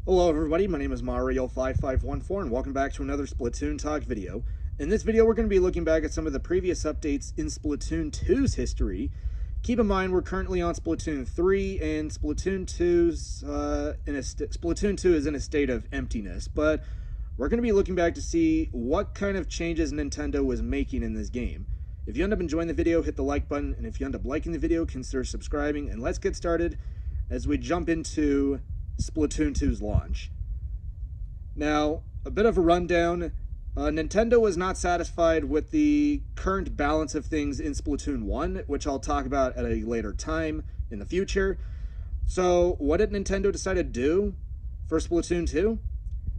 Hello everybody, my name is Mario5514 and welcome back to another Splatoon Talk video. In this video we're going to be looking back at some of the previous updates in Splatoon 2's history. Keep in mind we're currently on Splatoon 3 and Splatoon 2 is in a state of emptiness, but we're going to be looking back to see what kind of changes Nintendo was making in this game. If you end up enjoying the video, hit the like button, and if you end up liking the video, consider subscribing, and let's get started as we jump into Splatoon 2's launch. Now, a bit of a rundown. Nintendo was not satisfied with the current balance of things in Splatoon 1, which I'll talk about at a later time in the future. So, what did Nintendo decide to do for Splatoon 2?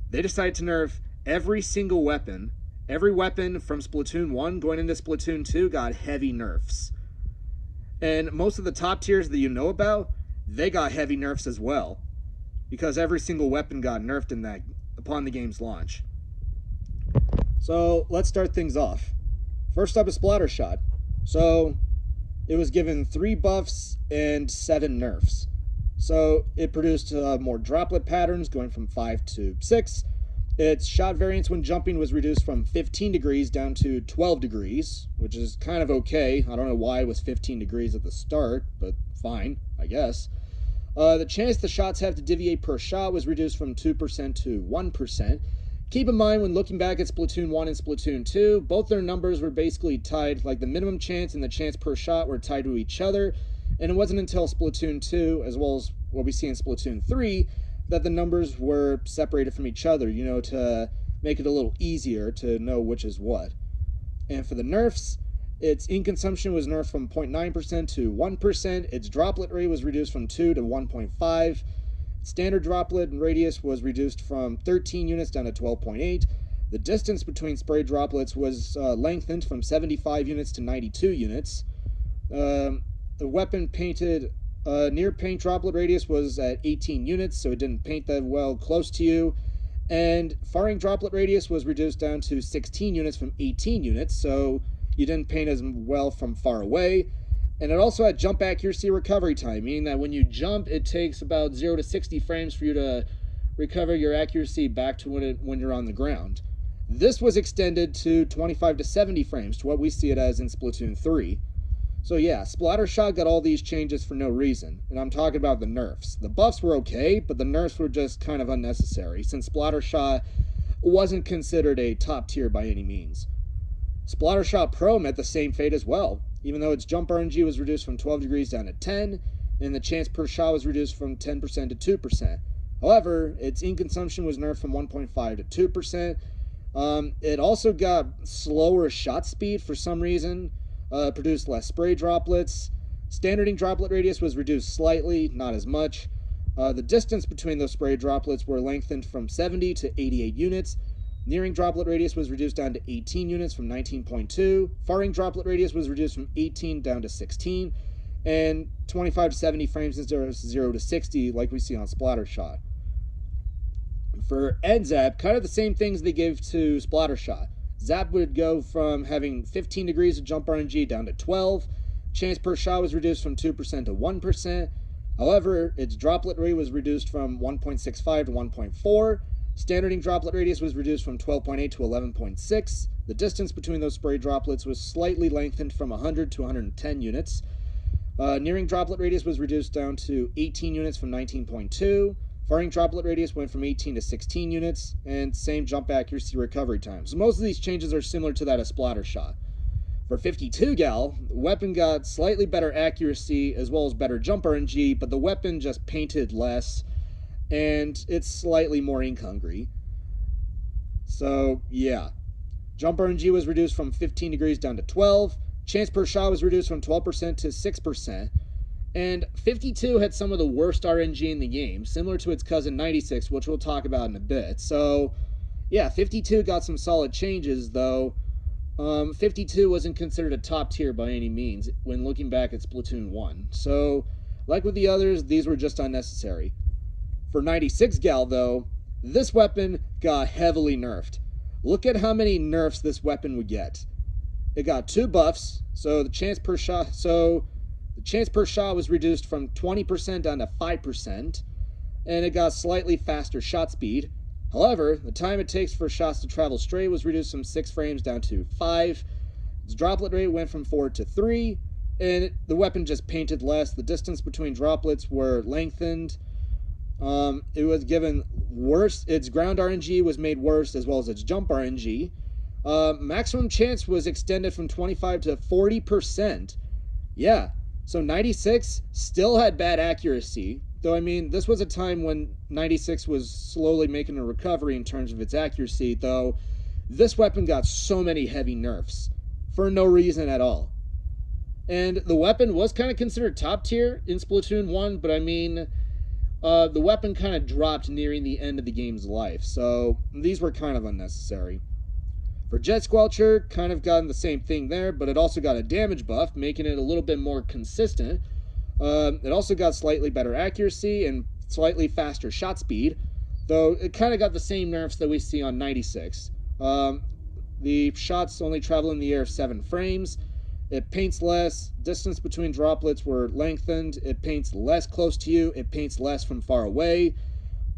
They decided to nerf every single weapon. Every weapon from Splatoon 1 going into Splatoon 2 got heavy nerfs. And most of the top tiers that you know about, they got heavy nerfs as well, because every single weapon got nerfed in that upon the game's launch. So let's start things off. First up is Splattershot. So it was given 3 buffs and 7 nerfs. So it produced more droplet patterns, going from 5 to 6. Its shot variance when jumping was reduced from 15 degrees down to 12 degrees, which is kind of okay. I don't know why it was 15 degrees at the start, but fine, I guess. The chance the shots have to deviate per shot was reduced from 2% to 1%. Keep in mind, when looking back at Splatoon 1 and Splatoon 2, both their numbers were basically tied, like the minimum chance and the chance per shot were tied to each other, and it wasn't until Splatoon 2, as well as what we see in Splatoon 3, that the numbers were separated from each other, to make it a little easier to know which is what. And for the nerfs, its ink consumption was nerfed from 0.9% to 1%. Its droplet rate was reduced from 2 to 1.5. Standard droplet radius was reduced from 13 units down to 12.8. The distance between spray droplets was lengthened from 75 units to 92 units. The weapon painted near paint droplet radius was at 18 units, so it didn't paint that well close to you. And firing droplet radius was reduced down to 16 units from 18 units, so you didn't paint as well from far away. And it also had jump accuracy recovery time, meaning that when you jump, it takes about 0 to 60 frames for you to recover your accuracy back to when you're on the ground. This was extended to 25 to 70 frames, to what we see it as in Splatoon 3. So yeah, Splattershot got all these changes for no reason, and I'm talking about the nerfs. The buffs were okay, but the nerfs were just kind of unnecessary, since Splattershot wasn't considered a top tier by any means. Splattershot Pro met the same fate as well, even though its jump RNG was reduced from 12 degrees down to 10, and the chance per shot was reduced from 10% to 2%. However, its ink consumption was nerfed from 1.5 to 2%. It also got slower shot speed for some reason, produced less spray droplets. Standard ink droplet radius was reduced slightly, not as much. The distance between those spray droplets were lengthened from 70 to 88 units. Nearing droplet radius was reduced down to 18 units from 19.2. Firing droplet radius was reduced from 18 down to 16. And 25 to 70 frames instead of 0 to 60 like we see on Splattershot. For EdZap, kind of the same things they gave to Splattershot. Zap would go from having 15 degrees of jump RNG down to 12. Chance per shot was reduced from 2% to 1%. However, its droplet rate was reduced from 1.65 to 1.4. Standard ink droplet radius was reduced from 12.8 to 11.6. The distance between those spray droplets was slightly lengthened from 100 to 110 units. Nearing droplet radius was reduced down to 18 units from 19.2. Firing droplet radius went from 18 to 16 units, and same jump accuracy recovery time. So most of these changes are similar to that of Splattershot. For 52 Gal, the weapon got slightly better accuracy as well as better jump RNG, but the weapon just painted less, and it's slightly more ink hungry. So yeah, jump RNG was reduced from 15 degrees down to 12. Chance per shot was reduced from 12% to 6%. And 52 had some of the worst RNG in the game, similar to its cousin 96, which we'll talk about in a bit. So yeah, 52 got some solid changes, though 52 wasn't considered a top tier by any means when looking back at Splatoon 1. So like with the others, these were just unnecessary. For 96 Gal, though, this weapon got heavily nerfed. Look at how many nerfs this weapon would get. It got 2 buffs, so the chance per shot was reduced from 20% down to 5%. and it got slightly faster shot speed. However, the time it takes for shots to travel straight was reduced from 6 frames down to 5. Its droplet rate went from 4 to 3, and the weapon just painted less. The distance between droplets were lengthened. It was given worse. Its ground RNG was made worse, as well as its jump RNG. Maximum chance was extended from 25 to 40%. Yeah, so 96 still had bad accuracy. Though, I mean, this was a time when 96 was slowly making a recovery in terms of its accuracy, though this weapon got so many heavy nerfs for no reason at all. And the weapon was kind of considered top tier in Splatoon 1, but I mean, the weapon kind of dropped nearing the end of the game's life, so these were kind of unnecessary. For Jet Squelcher, kind of gotten the same thing there, but it also got a damage buff, making it a little bit more consistent. It also got slightly better accuracy and slightly faster shot speed, though it kind of got the same nerfs that we see on 96. The shots only travel in the air 7 frames. It paints less. Distance between droplets were lengthened. It paints less close to you. It paints less from far away.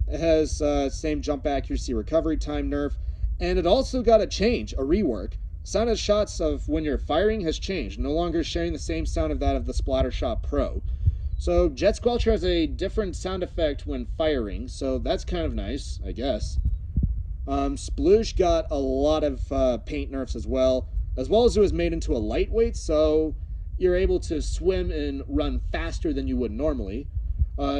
It has same jump accuracy recovery time nerf. And it also got a change, a rework. Sound of shots of when you're firing has changed, no longer sharing the same sound of that of the Splattershot Pro. So Jet Squelcher has a different sound effect when firing, so that's kind of nice, I guess. Sploosh got a lot of paint nerfs as well as it was made into a lightweight, so you're able to swim and run faster than you would normally.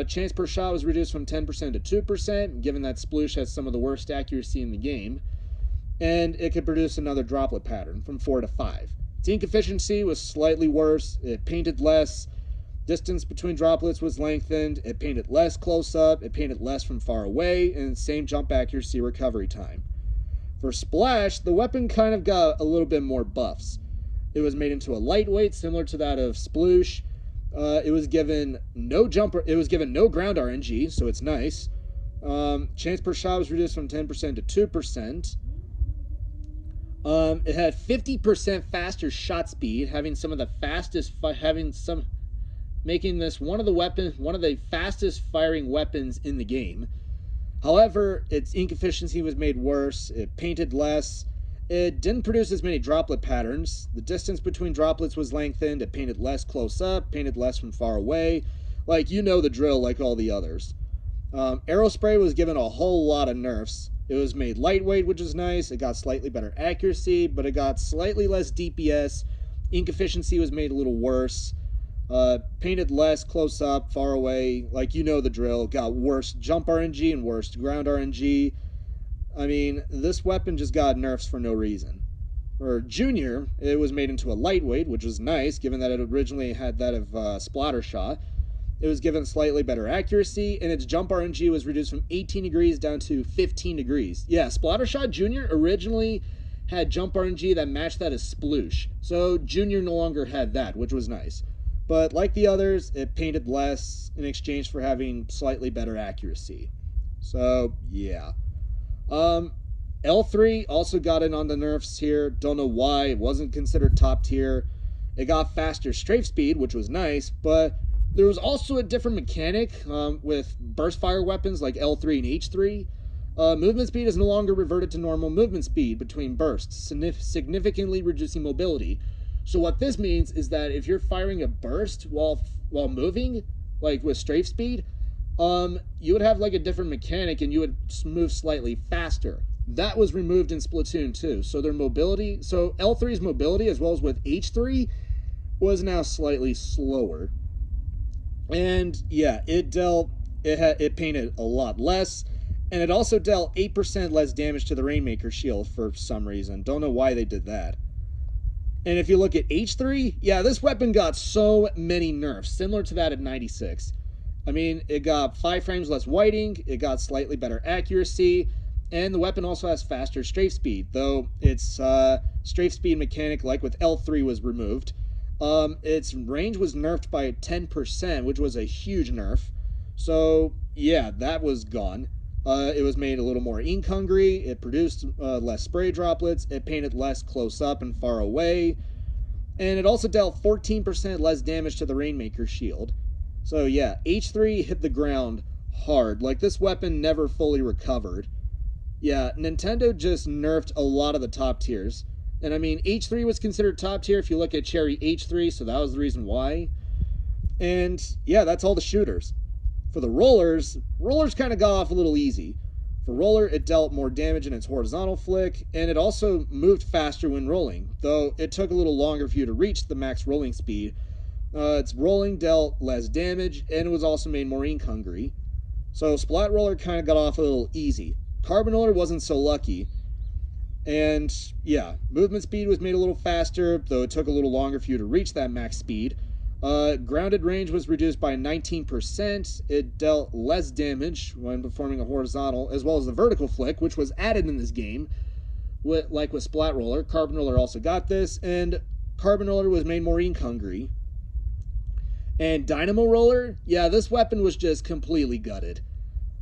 Chance per shot was reduced from 10% to 2%, given that Sploosh has some of the worst accuracy in the game. And it could produce another droplet pattern from 4 to 5. Zink efficiency was slightly worse. It painted less. Distance between droplets was lengthened. It painted less close up. It painted less from far away. And same jump accuracy recovery time. For Splash, the weapon kind of got a little bit more buffs. It was made into a lightweight, similar to that of Sploosh. It was given no ground RNG, so it's nice. Chance per shot was reduced from 10% to 2%. It had 50% faster shot speed, making this one of the fastest firing weapons in the game. However, its ink efficiency was made worse. It painted less. It didn't produce as many droplet patterns. The distance between droplets was lengthened. It painted less close up, painted less from far away. Like, you know the drill, like all the others. Aerospray was given a whole lot of nerfs. It was made lightweight, which is nice. It got slightly better accuracy, but it got slightly less DPS. Ink efficiency was made a little worse. Painted less close up, far away. Like, you know the drill. Got worse jump RNG and worse ground RNG. I mean, this weapon just got nerfs for no reason. For Junior, it was made into a lightweight, which was nice, given that it originally had that of Splattershot. It was given slightly better accuracy, and its jump RNG was reduced from 18 degrees down to 15 degrees. Yeah, Splattershot Junior originally had jump RNG that matched that as Sploosh, so Junior no longer had that, which was nice. But like the others, it painted less in exchange for having slightly better accuracy. So, yeah. L3 also got in on the nerfs here. Don't know why. It wasn't considered top tier. It got faster strafe speed, which was nice, but there was also a different mechanic with burst fire weapons like L3 and H-3. Movement speed is no longer reverted to normal movement speed between bursts, significantly reducing mobility. So what this means is that if you're firing a burst while moving, like with strafe speed, you would have like a different mechanic and you would move slightly faster. That was removed in Splatoon 2. So their mobility, so L3's mobility as well as with H3 was now slightly slower. And yeah, it painted a lot less, and it also dealt 8% less damage to the Rainmaker shield for some reason. Don't know why they did that. And if you look at H3, yeah, this weapon got so many nerfs, similar to that at 96. I mean, it got 5 frames less whiting, it got slightly better accuracy, and the weapon also has faster strafe speed, though its strafe speed mechanic, like with L3, was removed. Its range was nerfed by 10%, which was a huge nerf. So, yeah, that was gone. It was made a little more ink hungry. It produced less spray droplets. It painted less close up and far away. And it also dealt 14% less damage to the Rainmaker shield. So, yeah, H3 hit the ground hard. Like, this weapon never fully recovered. Yeah, Nintendo just nerfed a lot of the top tiers. And I mean, H3 was considered top tier if you look at Cherry H3, so that was the reason why. And yeah, that's all the shooters. For the rollers kind of got off a little easy. For roller, it dealt more damage in its horizontal flick, and it also moved faster when rolling, though it took a little longer for you to reach the max rolling speed. Its rolling dealt less damage, and it was also made more ink hungry. So Splat Roller kind of got off a little easy. Carbon Roller wasn't so lucky. And yeah, movement speed was made a little faster, though it took a little longer for you to reach that max speed. Grounded range was reduced by 19%. It dealt less damage when performing a horizontal, as well as the vertical flick, which was added in this game. Like with Splat Roller, Carbon Roller also got this, and Carbon Roller was made more ink hungry. And Dynamo Roller, yeah, this weapon was just completely gutted.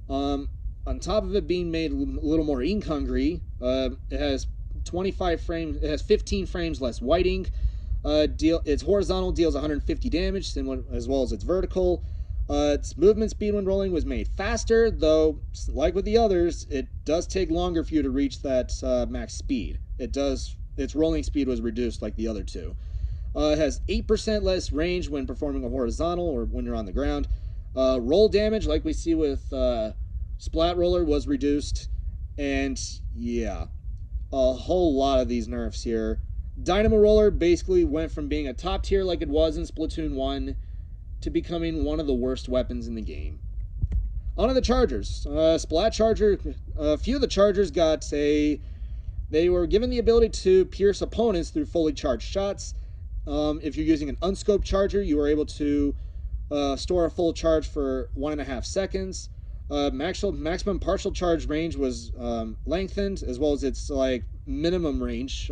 On top of it being made a little more ink hungry, it has 25 frames. It has 15 frames less white ink. Its horizontal deals 150 damage, as well as its vertical. Its movement speed when rolling was made faster, though, like with the others, it does take longer for you to reach that max speed. Its rolling speed was reduced like the other two. It has 8% less range when performing a horizontal or when you're on the ground. Roll damage, like we see with Splat Roller, was reduced. And yeah, a whole lot of these nerfs here. Dynamo Roller basically went from being a top tier like it was in Splatoon 1 to becoming one of the worst weapons in the game. On to the Chargers. Splat Charger, a few of the Chargers they were given the ability to pierce opponents through fully charged shots. If you're using an unscoped charger, you were able to store a full charge for 1.5 seconds. Maximum partial charge range was lengthened, as well as its minimum range,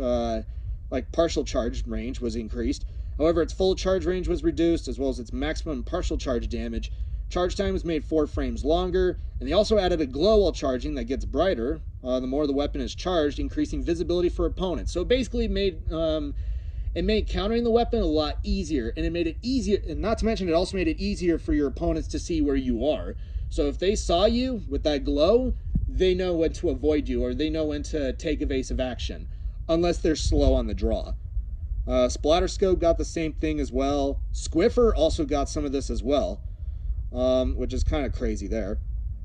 partial charge range was increased. However, its full charge range was reduced, as well as its maximum partial charge damage. Charge time was made 4 frames longer, and they also added a glow while charging that gets brighter the more the weapon is charged, increasing visibility for opponents. So it basically made countering the weapon a lot easier, and it made it easier, and not to mention it also made it easier for your opponents to see where you are. So if they saw you with that glow, they know when to avoid you, or they know when to take evasive action, unless they're slow on the draw. Splatter Scope got the same thing as well. Squiffer also got some of this as well, which is kind of crazy there.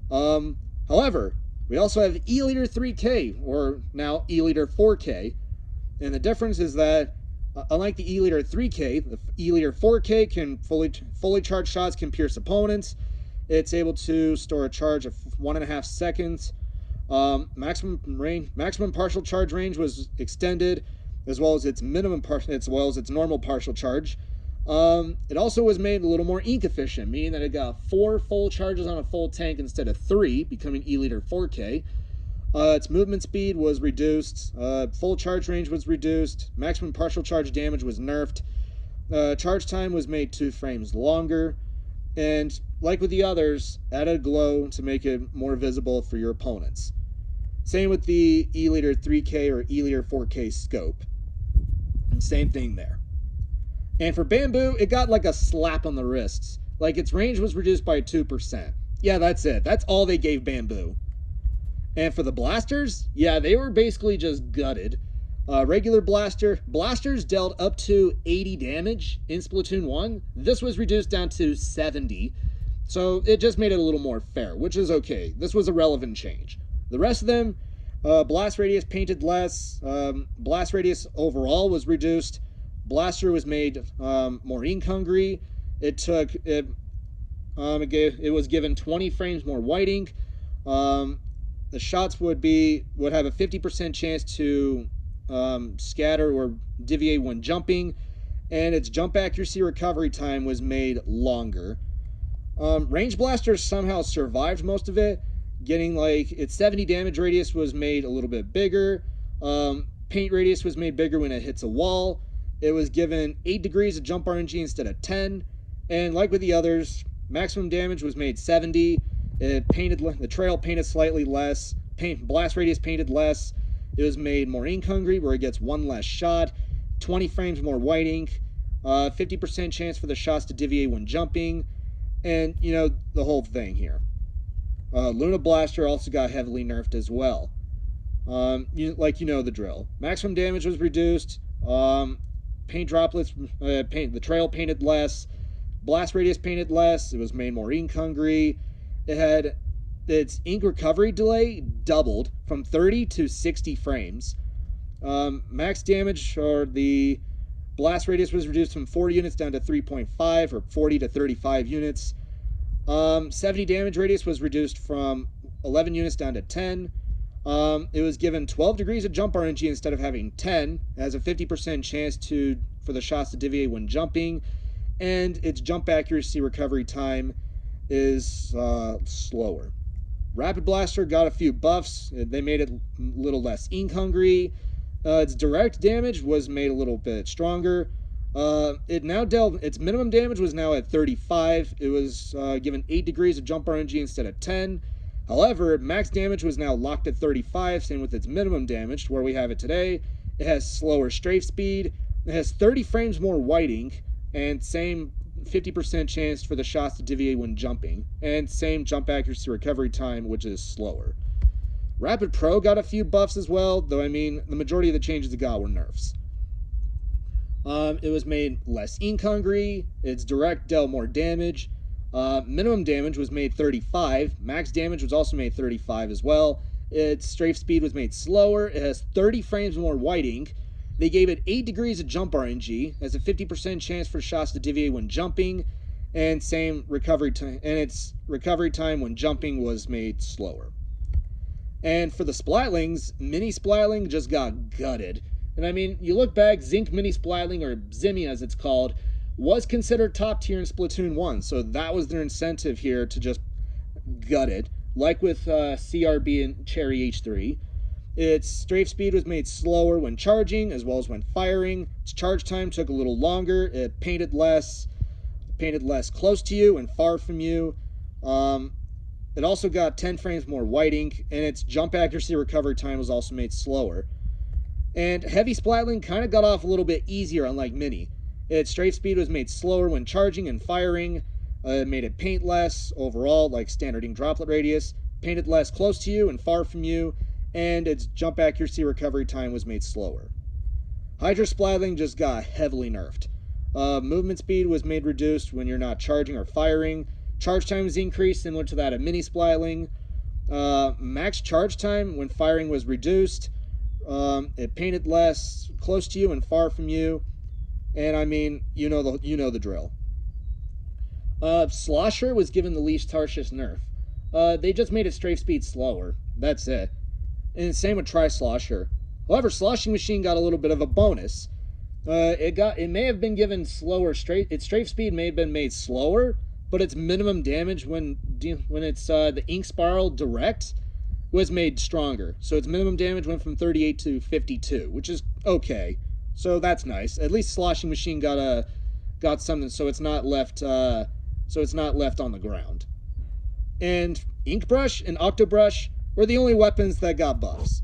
However, we also have E-Liter 3K, or now E-Liter 4K, and the difference is that unlike the E-Liter 3K, the E-Liter 4K can fully charged shots can pierce opponents. It's able to store a charge of 1.5 seconds. Maximum partial charge range was extended, as well as its normal partial charge. It also was made a little more ink efficient, meaning that it got 4 full charges on a full tank instead of 3, becoming E-Liter 4K. Its movement speed was reduced. Full charge range was reduced. Maximum partial charge damage was nerfed. Charge time was made 2 frames longer. And like with the others, added a glow to make it more visible for your opponents. Same with the E-Liter 3K or E-Liter 4K scope. Same thing there. And for Bamboo, it got like a slap on the wrists. Like, its range was reduced by 2%. Yeah, that's it. That's all they gave Bamboo. And for the blasters, yeah, they were basically just gutted. Regular blasters dealt up to 80 damage in Splatoon 1. This was reduced down to 70. So it just made it a little more fair, which is okay. This was a relevant change. The rest of them, blast radius painted less. Blast radius overall was reduced. Blaster was made more ink hungry. It was given 20 frames more white ink. The shots would have a 50% chance to scatter or deviate when jumping, and its jump accuracy recovery time was made longer. Range blasters somehow survived most of it, getting its 70 damage radius was made a little bit bigger. Paint radius was made bigger when it hits a wall. It was given 8 degrees of jump RNG instead of 10, and like with the others, maximum damage was made 70. The trail painted slightly less. Blast radius painted less. It was made more ink hungry, where it gets 1 less shot, 20 frames more white ink, 50% chance for the shots to deviate when jumping, and the whole thing here. Luna Blaster also got heavily nerfed as well. You know the drill. Maximum damage was reduced. Paint droplets, the trail painted less. Blast radius painted less. It was made more ink hungry. It had its ink recovery delay doubled from 30 to 60 frames. Max damage, or the blast radius, was reduced from 4 units down to 3.5, or 40 to 35 units. 70 damage radius was reduced from 11 units down to 10. It was given 12 degrees of jump RNG instead of having 10. It has a 50% chance for the shots to deviate when jumping, and its jump accuracy recovery time is slower. Rapid Blaster got a few buffs. They made it a little less ink hungry. Its direct damage was made a little bit stronger. Its minimum damage was now at 35. It was given 8 degrees of jump RNG instead of 10. However, max damage was now locked at 35, same with its minimum damage, where we have it today. It has slower strafe speed. It has 30 frames more white ink, and same 50% chance for the shots to deviate when jumping, and same jump accuracy recovery time, which is slower. Rapid Pro got a few buffs as well, though I mean, the majority of the changes it got were nerfs. It was made less ink hungry. Its direct dealt more damage. Minimum damage was made 35. Max damage was also made 35 as well. Its strafe speed was made slower. It has 30 frames more white ink. They gave it 8 degrees of jump RNG, has a 50% chance for shots to deviate when jumping, and same recovery time. And its recovery time when jumping was made slower. And for the Splatlings, Mini Splatling just got gutted. And I mean, you look back, Zink Mini Splatling, or Zimmy as it's called, was considered top tier in Splatoon 1, so that was their incentive here to just gut it, like with CRB and Cherry H-3. Its strafe speed was made slower when charging, as well as when firing. Its charge time took a little longer. It painted less close to you and far from you. It also got 10 frames more white ink, and its jump accuracy recovery time was also made slower. And Heavy Splatling kind of got off a little bit easier, unlike Mini. Its strafe speed was made slower when charging and firing. It made it paint less overall, like standard ink droplet radius. Painted less close to you and far from you. And its jump accuracy recovery time was made slower. Hydra Splatling just got heavily nerfed. Movement speed was made reduced when you're not charging or firing. Charge time was increased, similar to that of Mini Splatling. Max charge time when firing was reduced. It painted less close to you and far from you. And I mean, you know the drill. Slosher was given the least harshest nerf. They just made its strafe speed slower. That's it. And same with Slosher. However, Sloshing Machine got a little bit of a bonus. It may have been given slower its strafe speed may have been made slower, but its minimum damage when it's the ink spiral direct was made stronger. So its minimum damage went from 38 to 52, which is okay. So that's nice. At least Sloshing Machine got something, so it's not left on the ground. And Inkbrush and Octobrush were the only weapons that got buffs.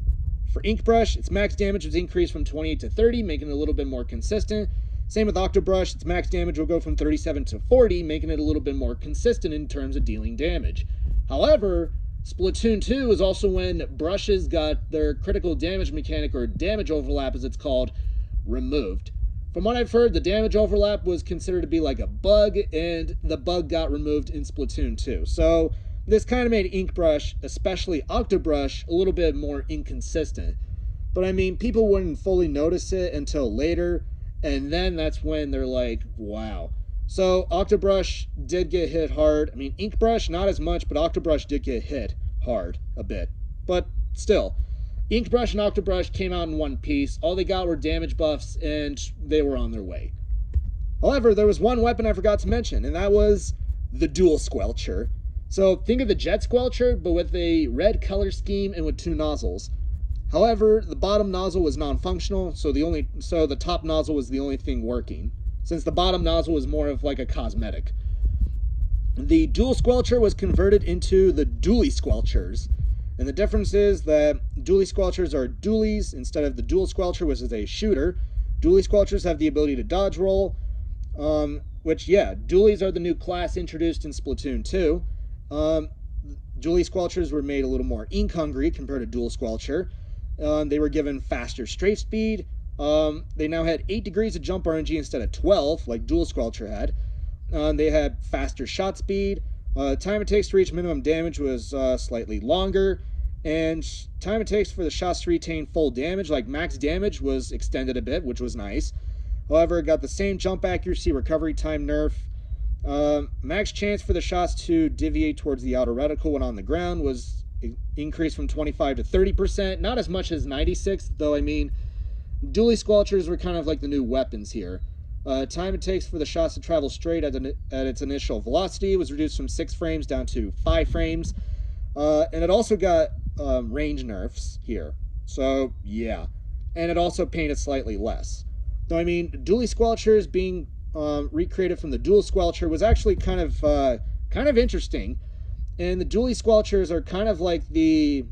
For Inkbrush, its max damage was increased from 28 to 30, making it a little bit more consistent. Same with Octobrush, its max damage will go from 37 to 40, making it a little bit more consistent in terms of dealing damage. However, Splatoon 2 is also when brushes got their critical damage mechanic, or damage overlap as it's called, removed. From what I've heard, the damage overlap was considered to be like a bug, and the bug got removed in Splatoon 2. So this kind of made Inkbrush, especially Octobrush, a little bit more inconsistent. But I mean, people wouldn't fully notice it until later, and then that's when they're like, wow. So Octobrush did get hit hard. I mean, Inkbrush, not as much, but Octobrush did get hit hard a bit. But still, Inkbrush and Octobrush came out in one piece. All they got were damage buffs, and they were on their way. However, there was one weapon I forgot to mention, and that was the Dual Squelcher. So think of the Jet Squelcher, but with a red color scheme and with 2 nozzles. However, the bottom nozzle was non-functional, so the top nozzle was the only thing working, since the bottom nozzle was more of like a cosmetic. The Dual Squelcher was converted into the Dually Squelchers, and the difference is that Dually Squelchers are dualies instead of the Dual Squelcher, which is a shooter. Dually Squelchers have the ability to dodge roll, which, yeah, dualies are the new class introduced in Splatoon 2. Dually Squelchers were made a little more ink hungry compared to Dual Squelcher. They were given faster strafe speed. They now had 8 degrees of jump RNG instead of 12, like Dual Squelcher had. They had faster shot speed. Time it takes to reach minimum damage was slightly longer. And time it takes for the shots to retain full damage, like max damage, was extended a bit, which was nice. However, it got the same jump accuracy, recovery time nerf. Max chance for the shots to deviate towards the outer reticle when on the ground was increased from 25 to 30%. Not as much as 96, though. I mean, Dually Squelchers were kind of like the new weapons here. Time it takes for the shots to travel straight at its initial velocity was reduced from 6 frames down to 5 frames. And it also got range nerfs here. So, yeah. And it also painted slightly less. Though, I mean, Dually Squelchers being recreated from the Dual Squelcher was actually kind of interesting. And the Dually Squelchers are kind of like the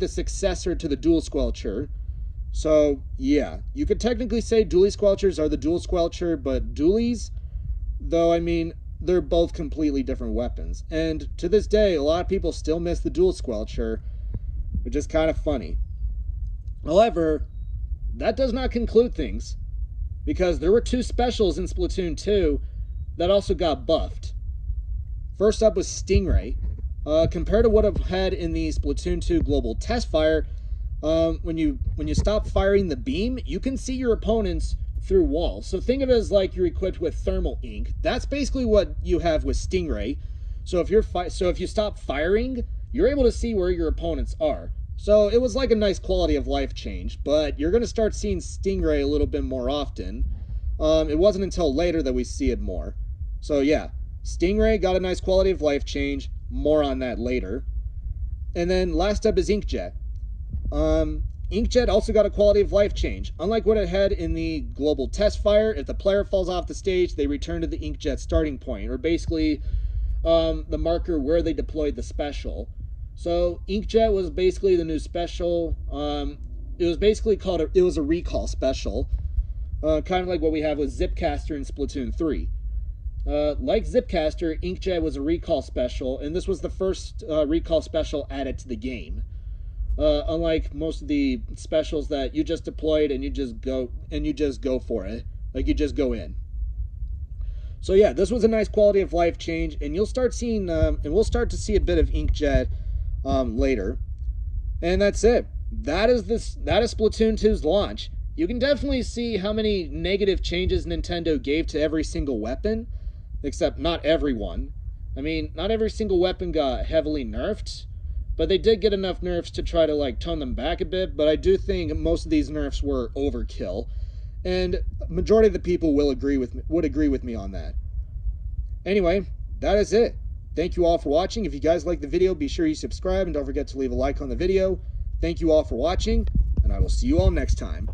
successor to the Dual Squelcher. So, yeah. You could technically say Dually Squelchers are the Dual Squelcher, but Dualies, though, I mean, they're both completely different weapons. And to this day, a lot of people still miss the Dual Squelcher, which is kind of funny. However, that does not conclude things, because there were 2 specials in Splatoon 2 that also got buffed. First up was Stingray. Compared to what I've had in the Splatoon 2 Global Test Fire, when you stop firing the beam, you can see your opponents through walls. So think of it as like you're equipped with thermal ink. That's basically what you have with Stingray. So if you stop firing, you're able to see where your opponents are. So it was like a nice quality of life change, but you're going to start seeing Stingray a little bit more often. It wasn't until later that we see it more. So yeah, Stingray got a nice quality of life change. More on that later. And then last up is Inkjet. Inkjet also got a quality of life change. Unlike what it had in the Global Test Fire, if the player falls off the stage, they return to the Inkjet starting point, or basically the marker where they deployed the special. So Inkjet was basically the new special. It was basically it was a recall special, kind of like what we have with Zipcaster in Splatoon 3. Like Zipcaster, Inkjet was a recall special, and this was the first recall special added to the game. Unlike most of the specials that you just deployed and you just go for it, like you just go in. So yeah, this was a nice quality of life change, and you'll start seeing, and we'll start to see a bit of Inkjet later. And that's it. That is Splatoon 2's launch. You can definitely see how many negative changes Nintendo gave to every single weapon, except not every one. I mean, not every single weapon got heavily nerfed, but they did get enough nerfs to try to like tone them back a bit. But I do think most of these nerfs were overkill, and majority of the people would agree with me on that. Anyway, that is it. Thank you all for watching. If you guys like the video, be sure you subscribe and don't forget to leave a like on the video. Thank you all for watching, and I will see you all next time.